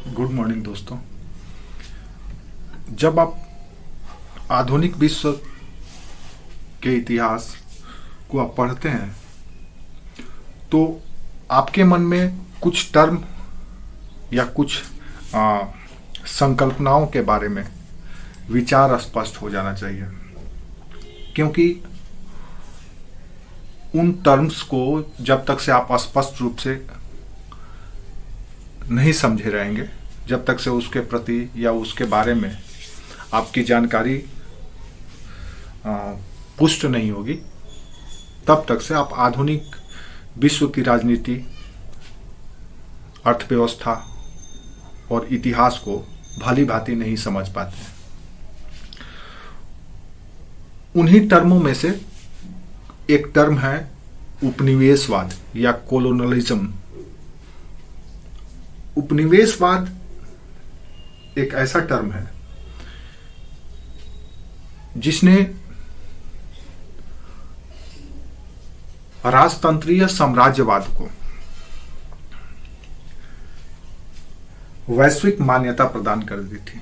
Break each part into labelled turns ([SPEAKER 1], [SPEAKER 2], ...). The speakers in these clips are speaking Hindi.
[SPEAKER 1] गुड मॉर्निंग दोस्तों। जब आप आधुनिक विश्व के इतिहास को आप पढ़ते हैं तो आपके मन में कुछ टर्म या कुछ संकल्पनाओं के बारे में विचार स्पष्ट हो जाना चाहिए, क्योंकि उन टर्म्स को जब तक से आप स्पष्ट रूप से नहीं समझे रहेंगे, जब तक से उसके प्रति या उसके बारे में आपकी जानकारी पुष्ट नहीं होगी, तब तक से आप आधुनिक विश्व की राजनीति, अर्थव्यवस्था और इतिहास को भली भांति नहीं समझ पाते। उन्हीं टर्मों में से एक टर्म है उपनिवेशवाद या कोलोनलिज्म। उपनिवेशवाद एक ऐसा टर्म है जिसने राजतंत्रीय साम्राज्यवाद को वैश्विक मान्यता प्रदान कर दी थी।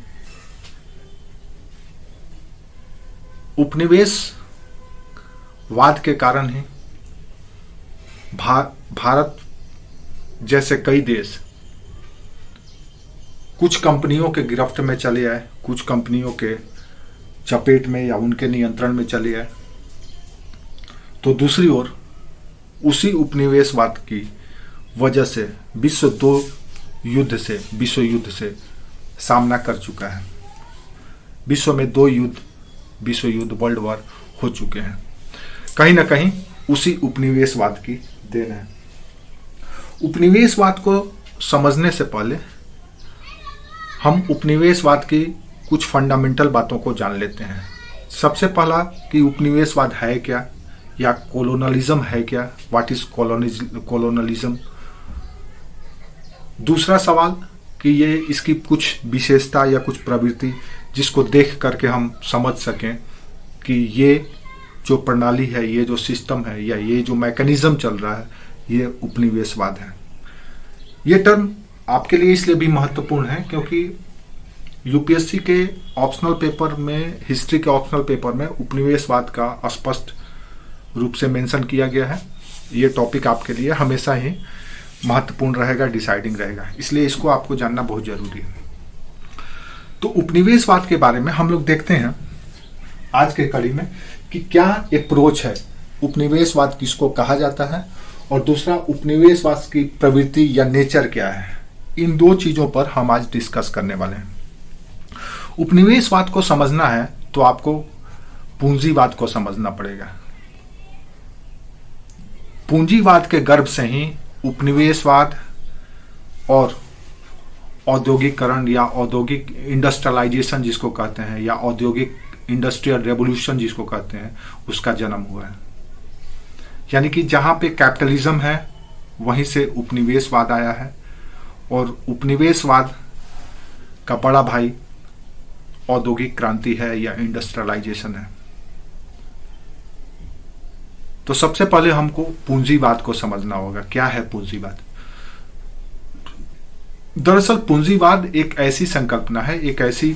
[SPEAKER 1] उपनिवेशवाद के कारण ही भारत जैसे कई देश कुछ कंपनियों के गिरफ्त में चले आए, कुछ कंपनियों के चपेट में या उनके नियंत्रण में चले आए। तो दूसरी ओर उसी उपनिवेशवाद की वजह से विश्व युद्ध से सामना कर चुका है। विश्व में 2 विश्व युद्ध वर्ल्ड वॉर हो चुके हैं। कहीं ना कहीं उसी उपनिवेशवाद की देन है। उपनिवेशवाद को समझने से पहले हम उपनिवेशवाद की कुछ फंडामेंटल बातों को जान लेते हैं। सबसे पहला कि उपनिवेशवाद है क्या या कोलोनलिज्म है क्या, व्हाट इज कोलोनलिज्म। दूसरा सवाल कि ये इसकी कुछ विशेषता या कुछ प्रवृत्ति जिसको देख करके हम समझ सकें कि ये जो प्रणाली है, ये जो सिस्टम है या ये जो मैकेनिज्म चल रहा है, ये उपनिवेशवाद है। ये टर्म आपके लिए इसलिए भी महत्वपूर्ण है क्योंकि यूपीएससी के ऑप्शनल पेपर में, हिस्ट्री के ऑप्शनल पेपर में उपनिवेशवाद का स्पष्ट रूप से मेंशन किया गया है। ये टॉपिक आपके लिए हमेशा ही महत्वपूर्ण रहेगा, डिसाइडिंग रहेगा, इसलिए इसको आपको जानना बहुत जरूरी है। तो उपनिवेशवाद के बारे में हम लोग देखते हैं आज के कड़ी में कि क्या अप्रोच है, उपनिवेशवाद किसको कहा जाता है, और दूसरा उपनिवेशवाद की प्रवृत्ति या नेचर क्या है। इन 2 चीजों पर हम आज डिस्कस करने वाले हैं। उपनिवेशवाद को समझना है तो आपको पूंजीवाद को समझना पड़ेगा। पूंजीवाद के गर्भ से ही उपनिवेशवाद और औद्योगिकरण या औद्योगिक इंडस्ट्रियलाइजेशन जिसको कहते हैं, या औद्योगिक इंडस्ट्रियल रेवोल्यूशन जिसको कहते हैं, उसका जन्म हुआ है। यानी कि जहां पे कैपिटलिज्म है वहीं से उपनिवेशवाद आया है, और उपनिवेशवाद का बड़ा भाई औद्योगिक क्रांति है या इंडस्ट्रियलाइजेशन है। तो सबसे पहले हमको पूंजीवाद को समझना होगा। क्या है पूंजीवाद? दरअसल पूंजीवाद एक ऐसी संकल्पना है, एक ऐसी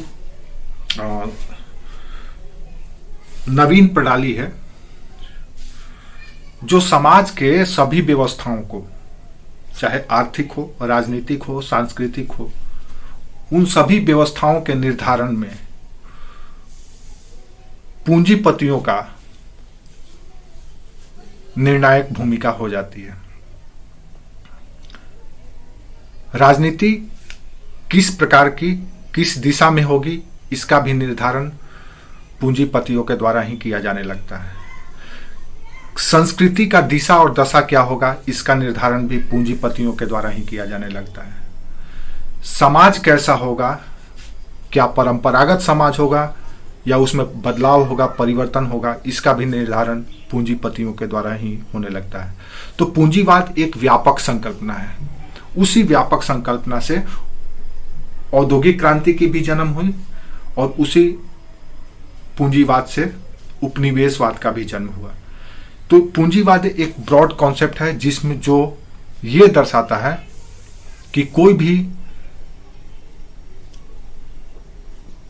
[SPEAKER 1] नवीन प्रणाली है जो समाज के सभी व्यवस्थाओं को, चाहे आर्थिक हो, राजनीतिक हो, सांस्कृतिक हो, उन सभी व्यवस्थाओं के निर्धारण में पूंजीपतियों का निर्णायक भूमिका हो जाती है। राजनीति किस प्रकार की, किस दिशा में होगी, इसका भी निर्धारण पूंजीपतियों के द्वारा ही किया जाने लगता है। संस्कृति का दिशा और दशा क्या होगा, इसका निर्धारण भी पूंजीपतियों के द्वारा ही किया जाने लगता है। समाज कैसा होगा, क्या परंपरागत समाज होगा या उसमें बदलाव होगा, परिवर्तन होगा, इसका भी निर्धारण पूंजीपतियों के द्वारा ही होने लगता है। तो पूंजीवाद एक व्यापक संकल्पना है। उसी व्यापक संकल्पना से औद्योगिक क्रांति की भी जन्म हुई, और उसी पूंजीवाद से उपनिवेशवाद का भी जन्म हुआ। तो पूंजीवाद एक ब्रॉड कॉन्सेप्ट है जिसमें जो ये दर्शाता है कि कोई भी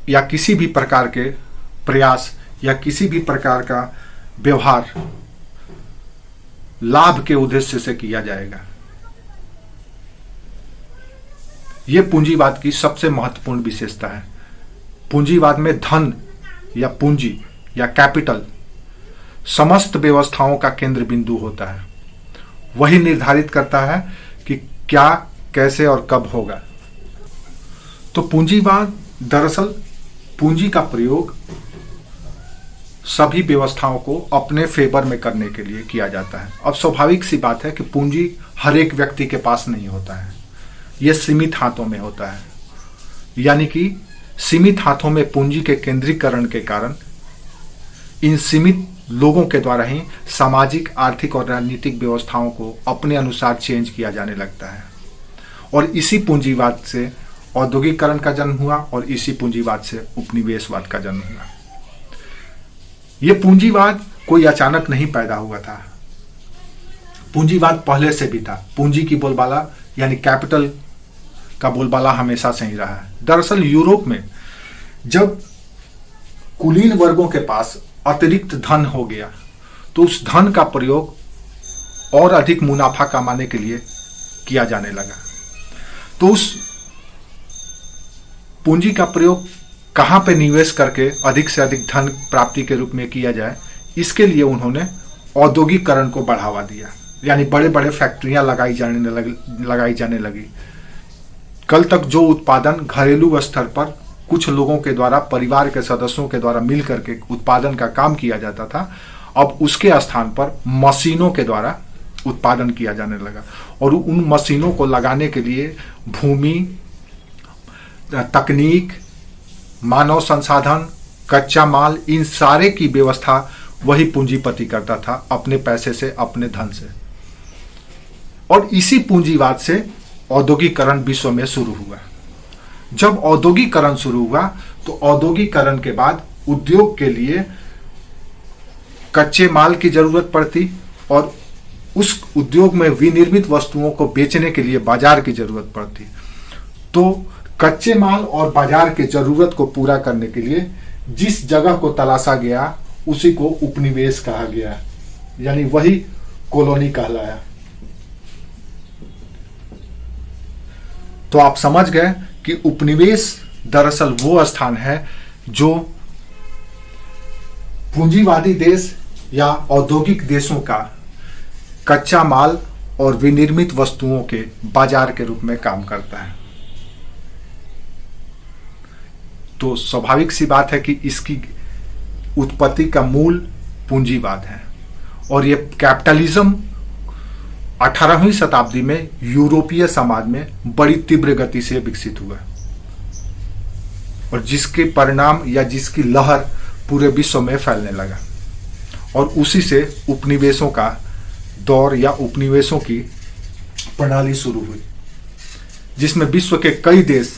[SPEAKER 1] या किसी भी प्रकार के प्रयास या किसी भी प्रकार का व्यवहार लाभ के उद्देश्य से किया जाएगा। यह पूंजीवाद की सबसे महत्वपूर्ण विशेषता है। पूंजीवाद में धन या पूंजी या कैपिटल समस्त व्यवस्थाओं का केंद्र बिंदु होता है। वही निर्धारित करता है कि क्या, कैसे और कब होगा। तो पूंजीवाद दरअसल पूंजी का प्रयोग सभी व्यवस्थाओं को अपने फेवर में करने के लिए किया जाता है। अब स्वाभाविक सी बात है कि पूंजी हर एक व्यक्ति के पास नहीं होता है, यह सीमित हाथों में होता है। यानी कि सीमित हाथों में पूंजी के केंद्रीकरण के कारण इन सीमित लोगों के द्वारा ही सामाजिक, आर्थिक और राजनीतिक व्यवस्थाओं को अपने अनुसार चेंज किया जाने लगता है। और इसी पूंजीवाद से औद्योगिकरण का जन्म हुआ और इसी पूंजीवाद से उपनिवेशवाद का जन्म हुआ। यह पूंजीवाद कोई अचानक नहीं पैदा हुआ था। पूंजीवाद पहले से भी था। पूंजी की बोलबाला यानी कैपिटल का बोलबाला हमेशा से ही रहा है। दरअसल यूरोप में जब कुलीन वर्गों के पास अतिरिक्त धन हो गया तो उस धन का प्रयोग और अधिक मुनाफा कमाने के लिए किया जाने लगा। तो उस पूंजी का प्रयोग कहां पे निवेश करके अधिक से अधिक धन प्राप्ति के रूप में किया जाए, इसके लिए उन्होंने औद्योगिकरण को बढ़ावा दिया। यानी बड़े बड़े फैक्ट्रियां लगाई जाने लगी। कल तक जो उत्पादन घरेलू स्तर पर कुछ लोगों के द्वारा, परिवार के सदस्यों के द्वारा मिल करके उत्पादन का काम किया जाता था, अब उसके स्थान पर मशीनों के द्वारा उत्पादन किया जाने लगा। और उन मशीनों को लगाने के लिए भूमि, तकनीक, मानव संसाधन, कच्चा माल, इन सारे की व्यवस्था वही पूंजीपति करता था अपने पैसे से, अपने धन से। और इसी पूंजीवाद से औद्योगिकरण विश्व में शुरू हुआ। जब औद्योगिकरण शुरू हुआ तो औद्योगिकरण के बाद उद्योग के लिए कच्चे माल की जरूरत पड़ती और उस उद्योग में विनिर्मित वस्तुओं को बेचने के लिए बाजार की जरूरत पड़ती। तो कच्चे माल और बाजार की जरूरत को पूरा करने के लिए जिस जगह को तलाशा गया उसी को उपनिवेश कहा गया, यानी वही कॉलोनी कहलाया। तो आप समझ गए कि उपनिवेश दरअसल वो स्थान है जो पूंजीवादी देश या औद्योगिक देशों का कच्चा माल और विनिर्मित वस्तुओं के बाजार के रूप में काम करता है। तो स्वाभाविक सी बात है कि इसकी उत्पत्ति का मूल पूंजीवाद है। और ये कैपिटलिज्म 18वीं शताब्दी में यूरोपीय समाज में बड़ी तीव्र गति से विकसित हुआ और जिसके परिणाम या जिसकी लहर पूरे विश्व में फैलने लगा। और उसी से उपनिवेशों का दौर या उपनिवेशों की प्रणाली शुरू हुई, जिसमें विश्व के कई देश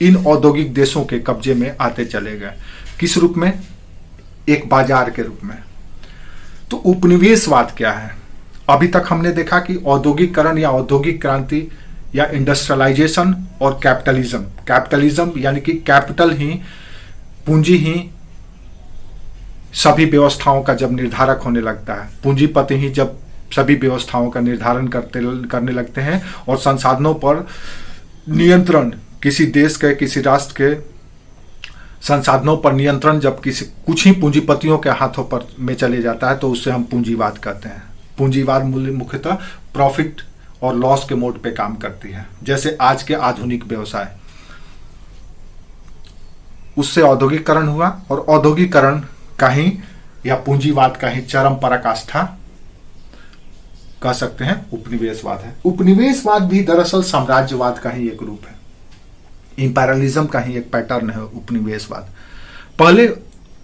[SPEAKER 1] इन औद्योगिक देशों के कब्जे में आते चले गए। किस रूप में? एक बाजार के रूप में। तो उपनिवेशवाद क्या है? अभी तक हमने देखा कि औद्योगिकरण या औद्योगिक क्रांति या इंडस्ट्रियलाइजेशन और कैपिटलिज्म। कैपिटलिज्म यानी कि कैपिटल ही, पूंजी ही सभी व्यवस्थाओं का जब निर्धारक होने लगता है, पूंजीपति ही जब सभी व्यवस्थाओं का निर्धारण करने लगते हैं और संसाधनों पर नियंत्रण, किसी देश के, किसी राष्ट्र के संसाधनों पर नियंत्रण जब कुछ ही पूंजीपतियों के हाथों पर में चले जाता है तो उससे हम पूंजीवाद कहते हैं। पूंजीवाद मुख्यतः प्रॉफिट और लॉस के मोड पे काम करती है, जैसे आज के आधुनिक व्यवसाय। उससे औद्योगिकरण हुआ और औद्योगिकरण का ही या पूंजीवाद का ही चरम पराकाष्ठा कह सकते हैं उपनिवेशवाद है। उपनिवेशवाद भी दरअसल साम्राज्यवाद का ही एक रूप है, इंपेरियलिज्म का ही एक पैटर्न है उपनिवेशवाद। पहले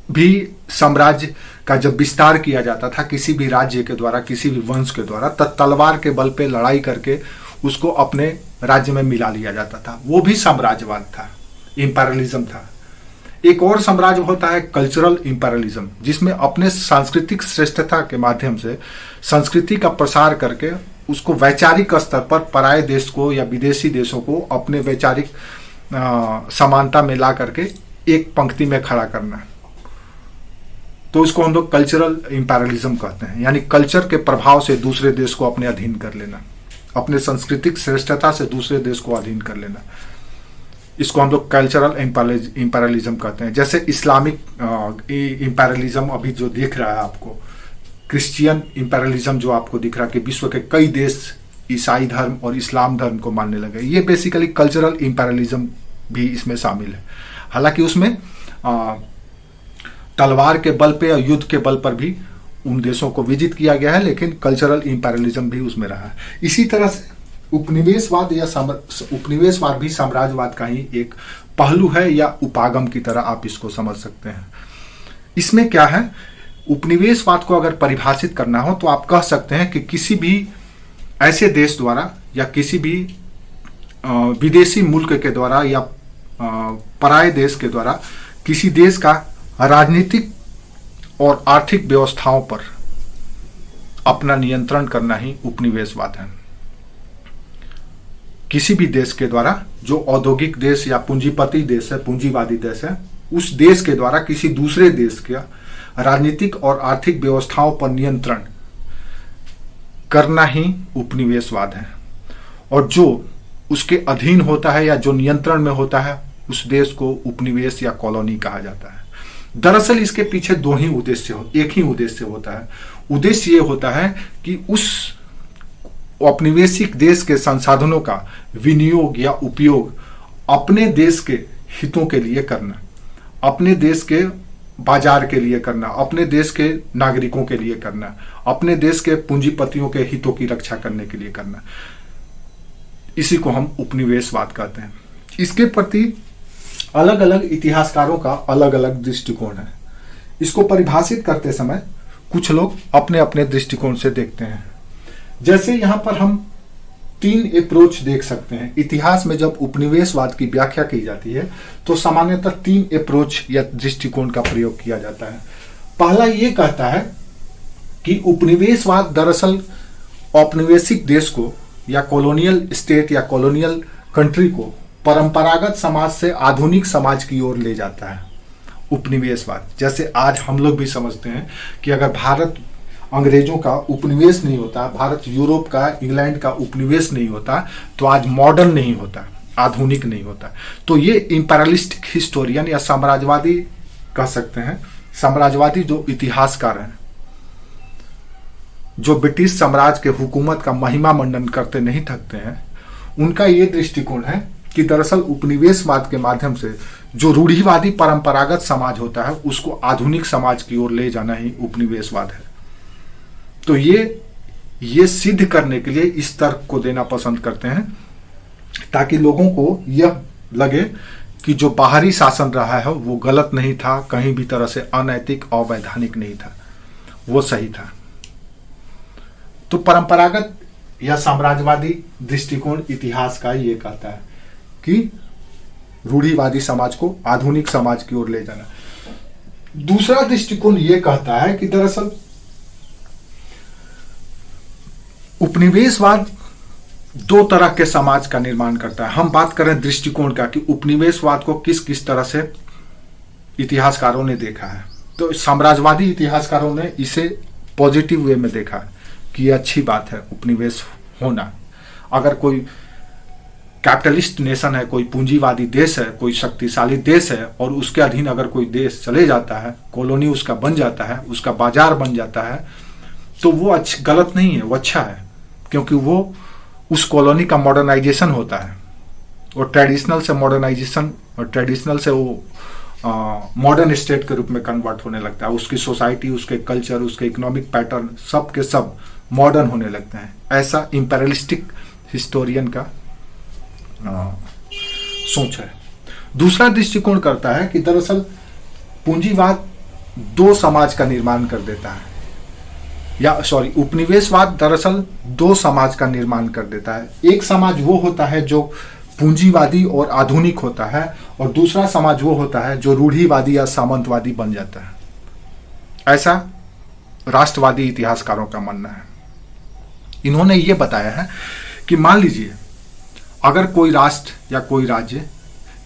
[SPEAKER 1] भी साम्राज्य का जब विस्तार किया जाता था किसी भी राज्य के द्वारा, किसी भी वंश के द्वारा, तब तलवार के बल पे लड़ाई करके उसको अपने राज्य में मिला लिया जाता था, वो भी साम्राज्यवाद था, इंपेरियलिज्म था। एक और साम्राज्य होता है कल्चरल इंपेरियलिज्म, जिसमें अपने सांस्कृतिक श्रेष्ठता के माध्यम से संस्कृति का प्रसार करके उसको वैचारिक स्तर पर पराये देश को या विदेशी देशों को अपने वैचारिक समानता में ला करके एक पंक्ति में खड़ा करना, तो इसको हम लोग कल्चरल इंपीरियलिज्म कहते हैं। यानी कल्चर के प्रभाव से दूसरे देश को अपने अधीन कर लेना, अपने सांस्कृतिक श्रेष्ठता से दूसरे देश को अधीन कर लेना, इसको हम लोग कल्चरल इंपीरियलिज्म कहते हैं। जैसे इस्लामिक इंपीरियलिज्म अभी जो दिख रहा है आपको, क्रिश्चियन इंपीरियलिज्म जो आपको दिख रहा है कि विश्व के कई देश ईसाई धर्म और इस्लाम धर्म को मानने लगे, ये बेसिकली कल्चरल इंपीरियलिज्म भी इसमें शामिल है। हालांकि उसमें तलवार के बल पे या युद्ध के बल पर भी उन देशों को विजित किया गया है, लेकिन कल्चरल इंपीरियलिज्म भी उसमें रहा है। इसी तरह से उपनिवेशवाद या उपनिवेशवाद भी साम्राज्यवाद का ही एक पहलू है या उपागम की तरह आप इसको समझ सकते हैं। इसमें क्या है, उपनिवेशवाद को अगर परिभाषित करना हो तो आप कह सकते हैं कि किसी भी ऐसे देश द्वारा या किसी भी विदेशी मुल्क के द्वारा या पराये देश के द्वारा किसी देश का राजनीतिक और आर्थिक व्यवस्थाओं पर अपना नियंत्रण करना ही उपनिवेशवाद है। किसी भी देश के द्वारा, जो औद्योगिक देश या पूंजीपति देश है, पूंजीवादी देश है, उस देश के द्वारा किसी दूसरे देश के राजनीतिक और आर्थिक व्यवस्थाओं पर नियंत्रण करना ही उपनिवेशवाद है। और जो उसके अधीन होता है या जो नियंत्रण में होता है, उस देश को उपनिवेश या कॉलोनी कहा जाता है। दरअसल इसके पीछे एक ही उद्देश्य होता है। उद्देश्य ये होता है कि उस औपनिवेशिक देश के संसाधनों का विनियोग या उपयोग अपने देश के हितों के लिए करना, अपने देश के बाजार के लिए करना, अपने देश के नागरिकों के लिए करना, अपने देश के पूंजीपतियों के हितों की रक्षा करने के लिए करना। इसी को हम उपनिवेशवाद कहते हैं। इसके प्रति अलग अलग इतिहासकारों का अलग अलग दृष्टिकोण है। इसको परिभाषित करते समय कुछ लोग अपने अपने दृष्टिकोण से देखते हैं। जैसे यहां पर हम 3 अप्रोच देख सकते हैं। इतिहास में जब उपनिवेशवाद की व्याख्या की जाती है तो सामान्यतः 3 अप्रोच या दृष्टिकोण का प्रयोग किया जाता है। पहला ये कहता है कि उपनिवेशवाद दरअसल औपनिवेशिक देश को या कॉलोनियल स्टेट या कॉलोनियल कंट्री को परंपरागत समाज से आधुनिक समाज की ओर ले जाता है। उपनिवेशवाद, जैसे आज हम लोग भी समझते हैं कि अगर भारत अंग्रेजों का उपनिवेश नहीं होता, भारत यूरोप का, इंग्लैंड का उपनिवेश नहीं होता, तो आज मॉडर्न नहीं होता, आधुनिक नहीं होता। तो ये इंपीरियलिस्टिक हिस्टोरियन या साम्राज्यवादी कह सकते हैं, साम्राज्यवादी जो इतिहासकार हैं, जो ब्रिटिश साम्राज्य के हुकूमत का महिमा मंडन करते नहीं थकते हैं, उनका ये दृष्टिकोण है कि दरअसल उपनिवेशवाद के माध्यम से जो रूढ़िवादी परंपरागत समाज होता है उसको आधुनिक समाज की ओर ले जाना ही उपनिवेशवाद है। तो ये सिद्ध करने के लिए इस तर्क को देना पसंद करते हैं ताकि लोगों को यह लगे कि जो बाहरी शासन रहा है वो गलत नहीं था, कहीं भी तरह से अनैतिक अवैधानिक नहीं था, वो सही था। तो परंपरागत या साम्राज्यवादी दृष्टिकोण इतिहास का ये कहता है कि रूढ़िवादी समाज को आधुनिक समाज की ओर ले जाना। दूसरा दृष्टिकोण ये कहता है कि दरअसल उपनिवेशवाद 2 तरह के समाज का निर्माण करता है। हम बात करें दृष्टिकोण का कि उपनिवेशवाद को किस किस तरह से इतिहासकारों ने देखा है, तो साम्राज्यवादी इतिहासकारों ने इसे पॉजिटिव वे में देखा कि यह अच्छी बात है उपनिवेश होना। अगर कोई कैपिटलिस्ट नेशन है, कोई पूंजीवादी देश है, कोई शक्तिशाली देश है और उसके अधीन अगर कोई देश चले जाता है, कॉलोनी उसका बन जाता है, उसका बाजार बन जाता है, तो वो गलत नहीं है, वो अच्छा है, क्योंकि वो उस कॉलोनी का मॉडर्नाइजेशन होता है और ट्रेडिशनल से मॉडर्नाइजेशन और ट्रेडिशनल से वो मॉडर्न स्टेट के रूप में कन्वर्ट होने लगता है। उसकी सोसाइटी, उसके कल्चर, उसके इकोनॉमिक पैटर्न सब के सब मॉडर्न होने लगते हैं। ऐसा इंपीरियलिस्टिक हिस्टोरियन का सोच है। दूसरा दृष्टिकोण करता है कि दरअसल पूंजीवाद 2 समाज का निर्माण कर देता है, उपनिवेशवाद दरअसल 2 समाज का निर्माण कर देता है। एक समाज वो होता है जो पूंजीवादी और आधुनिक होता है और दूसरा समाज वो होता है जो रूढ़िवादी या सामंतवादी बन जाता है। ऐसा राष्ट्रवादी इतिहासकारों का मानना है। इन्होंने ये बताया है कि मान लीजिए अगर कोई राष्ट्र या कोई राज्य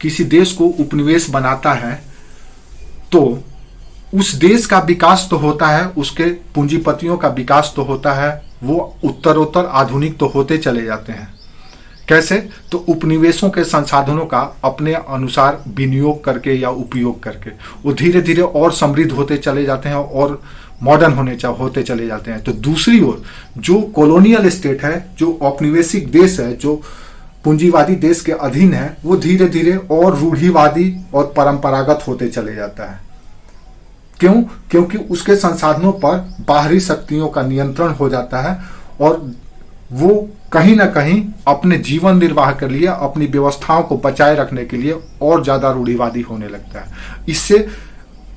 [SPEAKER 1] किसी देश को उपनिवेश बनाता है तो उस देश का विकास तो होता है, उसके पूंजीपतियों का विकास तो होता है, वो उत्तरोत्तर आधुनिक तो होते चले जाते हैं। कैसे? तो उपनिवेशों के संसाधनों का अपने अनुसार विनियोग करके या उपयोग करके वो धीरे धीरे और समृद्ध होते चले जाते हैं और मॉडर्न होते चले जाते हैं। तो दूसरी ओर जो कॉलोनियल स्टेट है, जो औपनिवेशिक देश है, जो पूंजीवादी देश के अधीन है, वो धीरे धीरे और रूढ़िवादी और परंपरागत होते चले जाता है। क्यों? क्योंकि उसके संसाधनों पर बाहरी शक्तियों का नियंत्रण हो जाता है और वो कहीं ना कहीं अपने जीवन निर्वाह के लिए, अपनी व्यवस्थाओं को बचाए रखने के लिए और ज्यादा रूढ़िवादी होने लगता है। इससे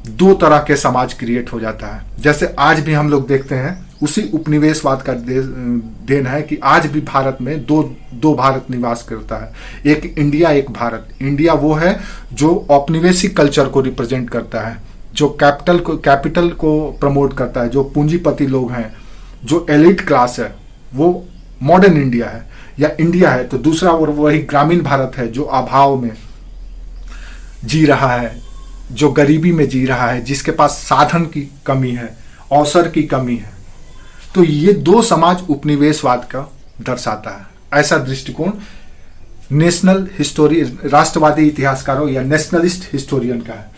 [SPEAKER 1] दो तरह के समाज क्रिएट हो जाता है। जैसे आज भी हम लोग देखते हैं, उसी उपनिवेशवाद का देन है कि आज भी भारत में दो भारत निवास करता है, एक इंडिया, एक भारत। इंडिया वो है जो औपनिवेशिक कल्चर को रिप्रेजेंट करता है, जो कैपिटल को प्रमोट करता है, जो पूंजीपति लोग हैं, जो एलिट क्लास है, वो मॉडर्न इंडिया है या इंडिया है। तो दूसरा और वही ग्रामीण भारत है जो अभाव में जी रहा है, जो गरीबी में जी रहा है, जिसके पास साधन की कमी है, अवसर की कमी है। तो ये दो समाज उपनिवेशवाद का दर्शाता है। ऐसा दृष्टिकोण नेशनल हिस्टोरी, राष्ट्रवादी इतिहासकारों या नेशनलिस्ट हिस्टोरियन का है।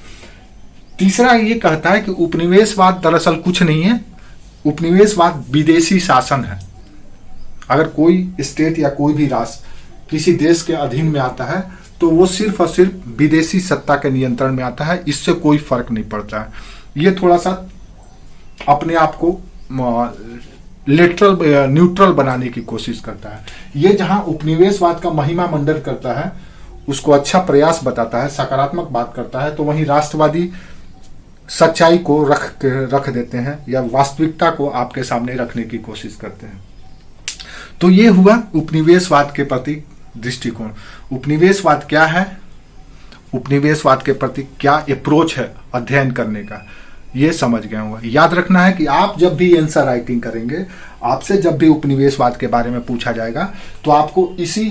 [SPEAKER 1] तीसरा ये कहता है कि उपनिवेशवाद दरअसल कुछ नहीं है, उपनिवेशवाद विदेशी शासन है। अगर कोई स्टेट या कोई भी राष्ट्र किसी देश के अधीन में आता है तो वो सिर्फ और सिर्फ विदेशी सत्ता के नियंत्रण में आता है, इससे कोई फर्क नहीं पड़ता है। ये थोड़ा सा अपने आप को न्यूट्रल बनाने की कोशिश करता है। ये जहां उपनिवेशवाद का महिमा मंडन करता है, उसको अच्छा प्रयास बताता है, सकारात्मक बात करता है, तो वहीं राष्ट्रवादी सच्चाई को रख देते हैं या वास्तविकता को आपके सामने रखने की कोशिश करते हैं। तो ये हुआ उपनिवेशवाद के प्रति दृष्टिकोण। उपनिवेशवाद क्या है, उपनिवेशवाद के प्रति क्या अप्रोच है अध्ययन करने का, ये समझ गए होंगे। याद रखना है कि आप जब भी आंसर राइटिंग करेंगे, आपसे जब भी उपनिवेशवाद के बारे में पूछा जाएगा, तो आपको इसी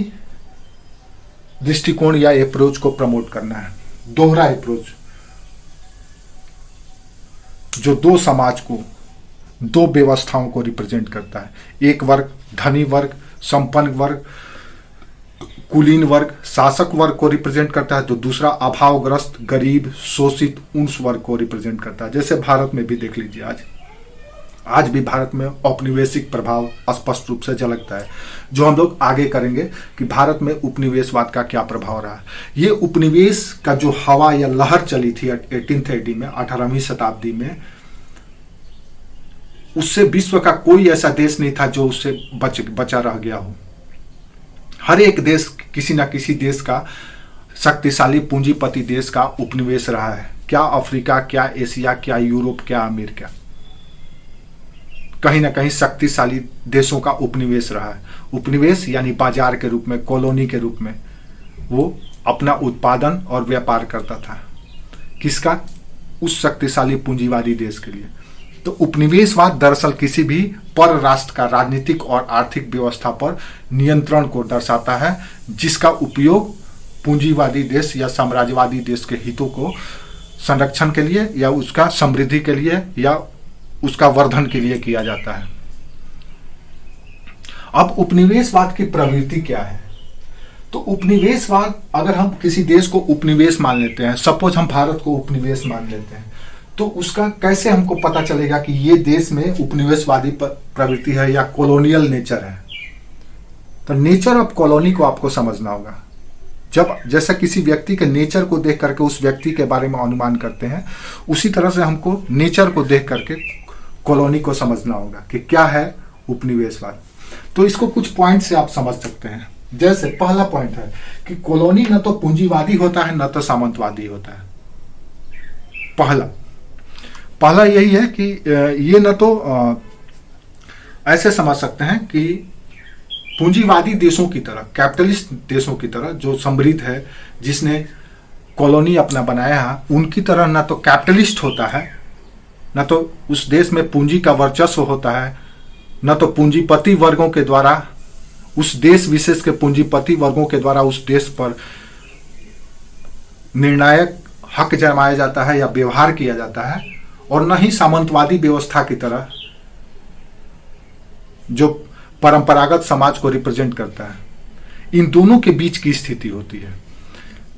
[SPEAKER 1] दृष्टिकोण या अप्रोच को प्रमोट करना है। दोहरा अप्रोच जो दो समाज को, दो व्यवस्थाओं को रिप्रेजेंट करता है। एक वर्ग धनी वर्ग, संपन्न वर्ग, कुलीन वर्ग, शासक वर्ग को रिप्रेजेंट करता है, तो दूसरा अभावग्रस्त, गरीब, शोषित उस वर्ग को रिप्रेजेंट करता है। जैसे भारत में भी देख लीजिए, आज भी भारत में औपनिवेशिक प्रभाव स्पष्ट रूप से झलकता है, जो हम लोग आगे करेंगे कि भारत में उपनिवेशवाद का क्या प्रभाव रहा। ये उपनिवेश का जो हवा या लहर चली थी 1830 में, 18वीं शताब्दी में, उससे विश्व का कोई ऐसा देश नहीं था जो उससे बचा रह गया हो। हर एक देश किसी ना किसी देश का, शक्तिशाली पूंजीपति देश का उपनिवेश रहा है। क्या अफ्रीका, क्या एशिया, क्या यूरोप, क्या अमेरिका, कहीं ना कहीं शक्तिशाली देशों का उपनिवेश रहा है। उपनिवेश यानी बाजार के रूप में, कॉलोनी के रूप में वो अपना उत्पादन और व्यापार करता था। किसका? उस शक्तिशाली पूंजीवादी देश के लिए। तो उपनिवेशवाद दरअसल किसी भी पर राष्ट्र का राजनीतिक और आर्थिक व्यवस्था पर नियंत्रण को दर्शाता है, जिसका उपयोग पूंजीवादी देश या साम्राज्यवादी देश के हितों को संरक्षण के लिए या उसका समृद्धि के लिए या उसका वर्धन के लिए किया जाता है। अब उपनिवेशवाद की प्रवृत्ति क्या है? तो उपनिवेशवाद, अगर हम किसी देश को उपनिवेश मान लेते हैं, सपोज हम भारत को उपनिवेश मान लेते हैं, तो उसका कैसे हमको पता चलेगा कि ये देश में उपनिवेशवादी प्रवृत्ति है या कॉलोनियल नेचर है? तो नेचर ऑफ कॉलोनी को आपको समझना होगा। जब जैसा किसी व्यक्ति के नेचर को देख करके उस व्यक्ति के बारे में अनुमान करते हैं, उसी तरह से हमको नेचर को देख करके कॉलोनी को समझना होगा कि क्या है उपनिवेशवाद। तो इसको कुछ पॉइंट से आप समझ सकते हैं। जैसे पहला पॉइंट है कि कॉलोनी न तो पूंजीवादी होता है न तो सामंतवादी होता है। पहला यही है कि ये न तो ऐसे समझ सकते हैं कि पूंजीवादी देशों की तरह, कैपिटलिस्ट देशों की तरह जो समृद्ध है, जिसने कॉलोनी अपना बनाया है, उनकी तरह न तो कैपिटलिस्ट होता है, न तो उस देश में पूंजी का वर्चस्व होता है, न तो पूंजीपति वर्गों के द्वारा, उस देश विशेष के पूंजीपति वर्गों के द्वारा उस देश पर निर्णायक हक जमाया जाता है या व्यवहार किया जाता है, और न ही सामंतवादी व्यवस्था की तरह जो परंपरागत समाज को रिप्रेजेंट करता है। इन दोनों के बीच की स्थिति होती है।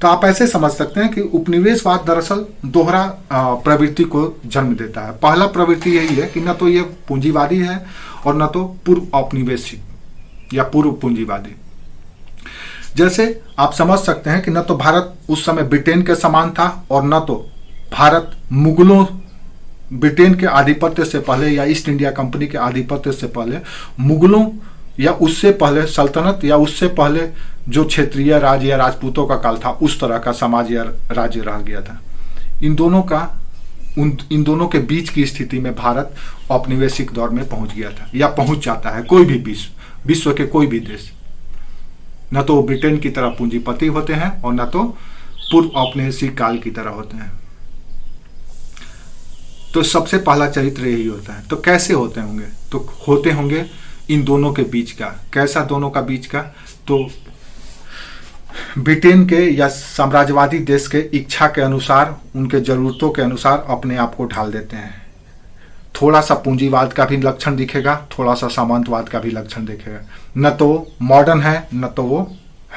[SPEAKER 1] तो आप ऐसे समझ सकते हैं कि उपनिवेशवाद दरअसल दोहरा प्रवृत्ति को जन्म देता है। पहला प्रवृत्ति यही है कि न तो ये पूंजीवादी है और न तो पूर्व औपनिवेशिक या पूर्व पूंजीवादी। जैसे आप समझ सकते हैं कि न तो भारत उस समय ब्रिटेन के समान था और न तो भारत मुगलों, ब्रिटेन के आधिपत्य से पहले या ईस्ट इंडिया कंपनी के आधिपत्य से पहले मुगलों या उससे पहले सल्तनत या उससे पहले जो क्षेत्रीय राज्य या राजपूतों का काल था उस तरह का समाज या राज्य रह गया था। इन दोनों के बीच की स्थिति में भारत औपनिवेशिक दौर में पहुंच गया था या पहुंच जाता है। कोई भी विश्व के कोई भी देश, न तो ब्रिटेन की तरह पूंजीपति होते हैं और न तो पूर्व औपनिवेशिक काल की तरह होते हैं। तो सबसे पहला चरित्र यही होता है। तो कैसे होते होंगे? तो होते होंगे इन दोनों के बीच का। कैसा दोनों का बीच का? तो ब्रिटेन के या साम्राज्यवादी देश के इच्छा के अनुसार, उनके जरूरतों के अनुसार अपने आप को ढाल देते हैं। थोड़ा सा पूंजीवाद का भी लक्षण दिखेगा, थोड़ा सा सामंतवाद का भी लक्षण दिखेगा। न तो मॉडर्न है न तो वो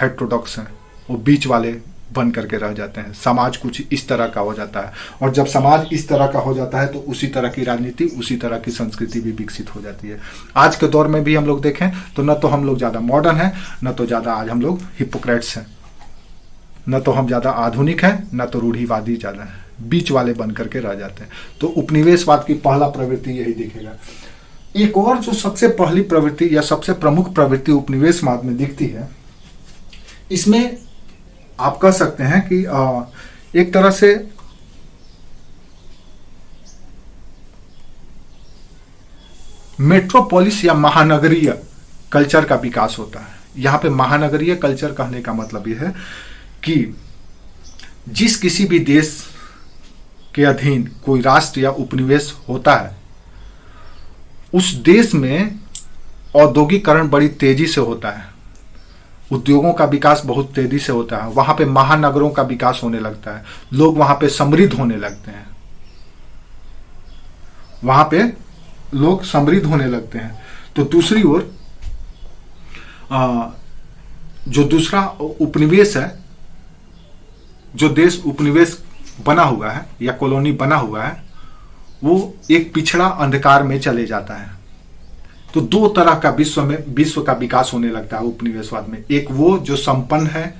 [SPEAKER 1] हेटेरोडॉक्स है, वो बीच वाले बन करके रह जाते हैं। समाज कुछ इस तरह का हो जाता है, और जब समाज इस तरह का हो जाता है तो उसी तरह की राजनीति, उसी तरह की संस्कृति भी विकसित हो जाती है। आज के दौर में भी हम लोग देखें तो न तो हम लोग ज़्यादा मॉडर्न हैं, न तो ज़्यादा आज हम लोग हिपोक्रेट्स हैं, न तो हम ज़्यादा आधुनिक हैं, न तो रूढ़िवादी ज़्यादा है, बीच वाले बन करके रह जाते हैं। तो उपनिवेशवाद की पहला प्रवृत्ति यही दिखेगा। एक और जो सबसे पहली प्रवृत्ति या सबसे प्रमुख प्रवृत्ति उपनिवेशवाद में दिखती है, इसमें आप कह सकते हैं कि एक तरह से मेट्रोपोलिस या महानगरीय कल्चर का विकास होता है। यहां पे महानगरीय कल्चर कहने का मतलब यह है कि जिस किसी भी देश के अधीन कोई राष्ट्र या उपनिवेश होता है, उस देश में औद्योगिकरण बड़ी तेजी से होता है, उद्योगों का विकास बहुत तेजी से होता है, वहां पे महानगरों का विकास होने लगता है, लोग वहां पे समृद्ध होने लगते हैं, वहां पे लोग समृद्ध होने लगते हैं। तो दूसरी ओर जो दूसरा उपनिवेश है, जो देश उपनिवेश बना हुआ है या कॉलोनी बना हुआ है, वो एक पिछड़ा अंधकार में चले जाता है। तो दो तरह का विश्व का विकास होने लगता है उपनिवेशवाद में। एक वो जो संपन्न है,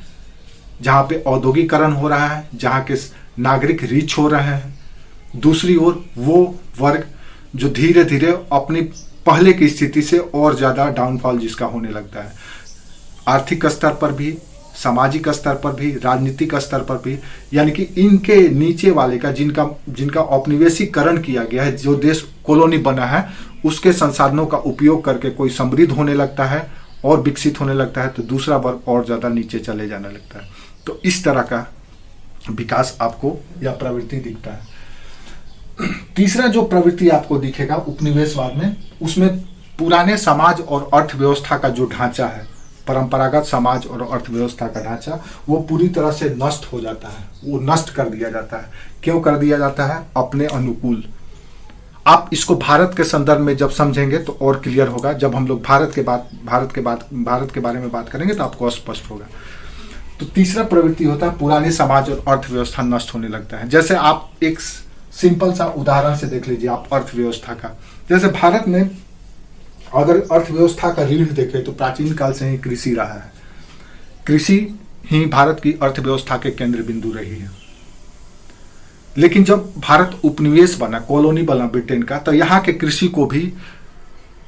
[SPEAKER 1] जहां पे औद्योगिकरण हो रहा है, जहां के नागरिक रिच हो रहे हैं। दूसरी ओर वो वर्ग जो धीरे धीरे अपनी पहले की स्थिति से और ज्यादा डाउनफॉल जिसका होने लगता है, आर्थिक स्तर पर भी, सामाजिक स्तर पर भी, राजनीतिक स्तर पर भी। यानी कि इनके नीचे वाले का, जिनका औपनिवेशीकरण किया गया है, जो देश कॉलोनी बना है, उसके संसाधनों का उपयोग करके कोई समृद्ध होने लगता है और विकसित होने लगता है, तो दूसरा वर्ग और ज्यादा नीचे चले जाने लगता है। तो इस तरह का विकास आपको या प्रवृत्ति दिखता है। तीसरा जो प्रवृत्ति आपको दिखेगा उपनिवेशवाद में, उसमें पुराने समाज और अर्थव्यवस्था का जो ढांचा है, परंपरागत समाज और अर्थव्यवस्था का ढांचा, वो पूरी तरह से नष्ट हो जाता है, वो नष्ट कर दिया जाता है। क्यों कर दिया जाता है? अपने अनुकूल। आप इसको भारत के संदर्भ में जब समझेंगे तो और क्लियर होगा। जब हम लोग भारत के बारे में बात करेंगे तो आपको स्पष्ट होगा। तो तीसरा प्रवृत्ति होता है पुराने समाज और अर्थव्यवस्था नष्ट होने लगता है। जैसे आप एक सिंपल सा उदाहरण से देख लीजिए आप अर्थव्यवस्था का। जैसे भारत में अगर अर्थव्यवस्था का रीढ़ देखें तो प्राचीन काल से ही कृषि रहा है। कृषि ही भारत की अर्थव्यवस्था के केंद्र बिंदु रही है। लेकिन जब भारत उपनिवेश बना, कॉलोनी बना ब्रिटेन का, तो यहाँ के कृषि को भी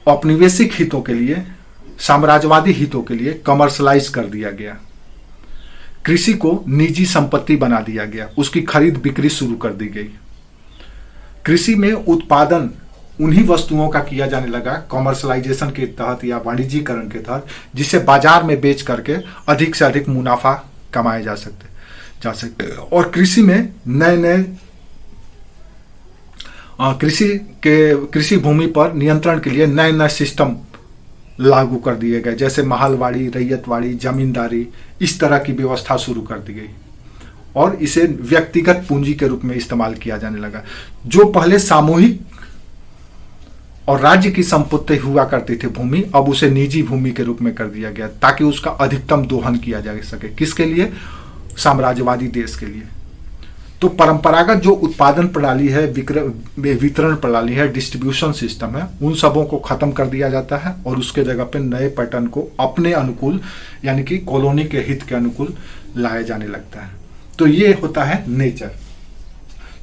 [SPEAKER 1] औपनिवेशिक हितों के लिए, साम्राज्यवादी हितों के लिए कमर्शलाइज कर दिया गया। कृषि को निजी संपत्ति बना दिया गया, उसकी खरीद बिक्री शुरू कर दी गई। कृषि में उत्पादन उन्हीं वस्तुओं का किया जाने लगा कॉमर्शलाइजेशन के तहत या वाणिज्यीकरण के तहत, जिसे बाजार में बेच करके अधिक से अधिक मुनाफा कमाए जा सकते। और कृषि में नए कृषि भूमि पर नियंत्रण के लिए नए सिस्टम लागू कर दिए गए, जैसे महलवाड़ी, रैयतवाड़ी, जमींदारी, इस तरह की व्यवस्था शुरू कर दी गई। और इसे व्यक्तिगत पूंजी के रूप में इस्तेमाल किया जाने लगा। जो पहले सामूहिक और राज्य की संपत्ति हुआ करती थी भूमि, अब उसे निजी भूमि के रूप में कर दिया गया ताकि उसका अधिकतम दोहन किया जा सके। किसके लिए? साम्राज्यवादी देश के लिए। तो परंपरागत जो उत्पादन प्रणाली है, वितरण प्रणाली है, डिस्ट्रीब्यूशन सिस्टम है, उन सबों को खत्म कर दिया जाता है और उसके जगह पे नए पैटर्न को अपने अनुकूल यानी कि कॉलोनी के हित के अनुकूल लाया जाने लगता है। तो ये होता है नेचर।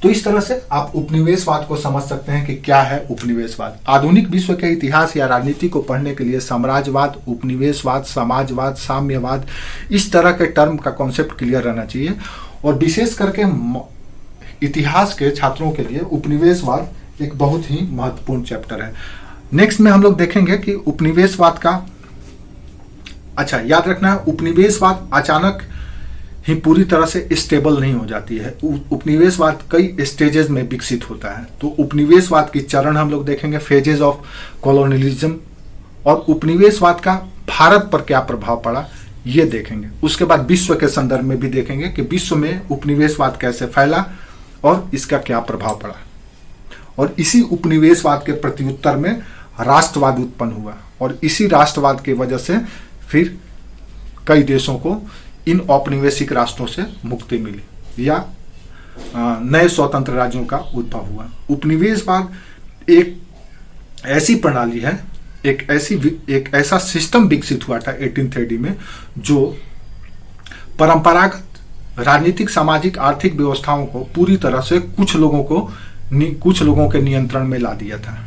[SPEAKER 1] तो इस तरह से आप उपनिवेशवाद को समझ सकते हैं कि क्या है उपनिवेशवाद। आधुनिक विश्व के इतिहास या राजनीति को पढ़ने के लिए साम्राज्यवाद, उपनिवेशवाद, समाजवाद, साम्यवाद, इस तरह के टर्म का कॉन्सेप्ट क्लियर रहना चाहिए। और विशेष करके इतिहास के छात्रों के लिए उपनिवेशवाद एक बहुत ही महत्वपूर्ण चैप्टर है। नेक्स्ट में हम लोग देखेंगे कि उपनिवेशवाद का, अच्छा याद रखना है, उपनिवेशवाद अचानक ही पूरी तरह से स्टेबल नहीं हो जाती है। उपनिवेशवाद कई स्टेजेस में विकसित होता है। तो उपनिवेशवाद की चरण हम लोग देखेंगे, फेजेस ऑफ कॉलोनियलिज्म, और उपनिवेशवाद का भारत पर क्या प्रभाव पड़ा ये देखेंगे। उसके बाद विश्व के संदर्भ में भी देखेंगे कि विश्व में उपनिवेशवाद कैसे फैला और इसका क्या प्रभाव पड़ा। और इसी उपनिवेशवाद के प्रत्युत्तर में राष्ट्रवाद उत्पन्न हुआ और इसी राष्ट्रवाद की वजह से फिर कई देशों को इन औपनिवेशिक राष्ट्रों से मुक्ति मिली या नए स्वतंत्र राज्यों का उद्भव हुआ। उपनिवेशवाद एक ऐसी प्रणाली है, एक ऐसा सिस्टम विकसित हुआ था 1830 में जो परंपरागत राजनीतिक, सामाजिक, आर्थिक व्यवस्थाओं को पूरी तरह से कुछ लोगों के नियंत्रण में ला दिया था,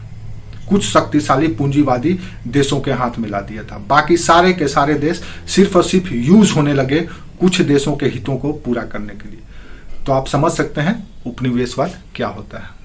[SPEAKER 1] कुछ शक्तिशाली पूंजीवादी देशों के हाथ में ला दिया था। बाकी सारे के सारे देश सिर्फ और सिर्फ यूज होने लगे कुछ देशों के हितों को पूरा करने के लिए। तो आप समझ सकते हैं उपनिवेशवाद क्या होता है।